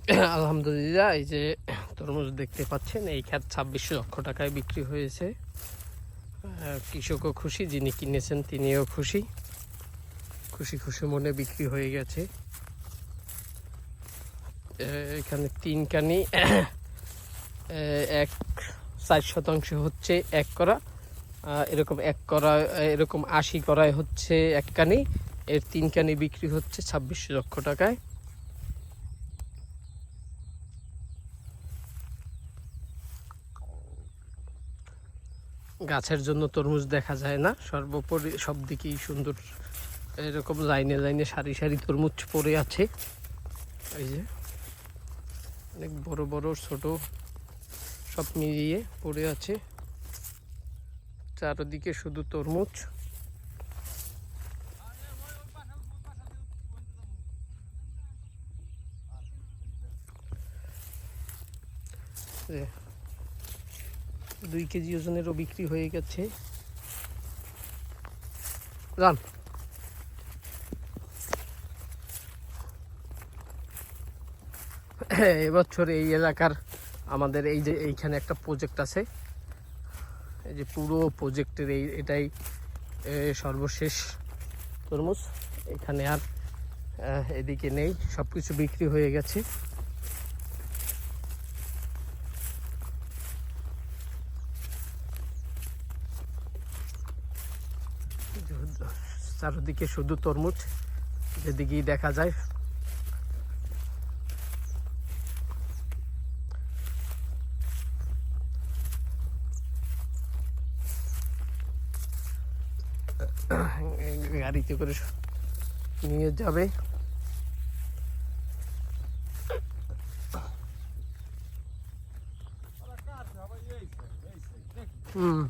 আলহামদুলিল্লাহ, এই যে তরমুজ দেখতে পাচ্ছেন, এই ক্ষেত 26 লক্ষ টাকায় বিক্রি হয়েছে। কৃষকও খুশি, যিনি কিনেছেন তিনিও খুশি। খুশি খুশি মনে বিক্রি হয়ে গেছে। এখানে 3 কানি 4% হচ্ছে 1 করা, এরকম 1 করা, এরকম 80 করায় হচ্ছে 1 কানি। এর 3 কানি বিক্রি হচ্ছে 26 লক্ষ টাকায়। গাছের জন্য তরমুজ দেখা যায় না, সর্বোপরি সব দিকেই সুন্দর। এরকম লাইনে লাইনে সারি সারি তরমুজ পড়ে আছে। এই যে অনেক বড় বড় ছোট সব মিলিয়ে পড়ে আছে, চারদিকে শুধু তরমুজ। যে 2 কেজি ওজনেরও বিক্রি হয়ে গেছে। রান এবছর এই এলাকার আমাদের এই যে এইখানে একটা প্রজেক্ট আছে, এই যে পুরো প্রজেক্টের এটাই সর্বশেষ তরমুজ। এখানে আর এদিকে নেই, সব কিছু বিক্রি হয়ে গেছে। চারদিকে শুধু তরমুজ, যেদিকেই দেখা যায়। গাড়িতে করে নিয়ে যাবে। হুম।